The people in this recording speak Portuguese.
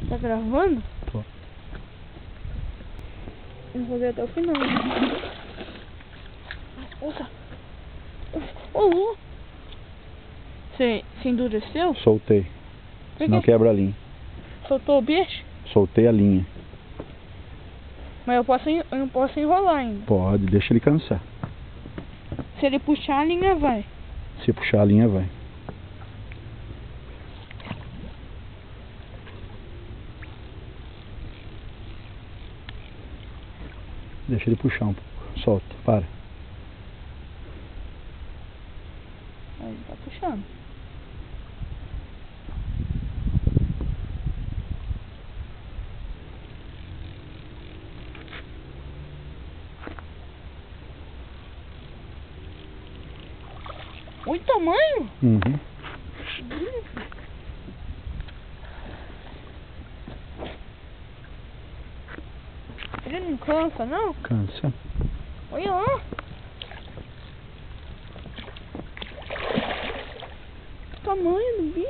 Tá gravando? Tô. Eu vou ver até o final. Opa! Oh! Você endureceu? Soltei. Senão quebra a linha. Soltou o bicho? Soltei a linha. Mas eu não posso enrolar ainda. Pode, deixa ele cansar. Se ele puxar, a linha vai. Se puxar a linha, vai. Deixa ele puxar um pouco. Solta, para. Aí ele tá puxando. Olha o tamanho! Uhum. Ele não cansa, não? Cansa. Olha lá! O tamanho do bicho!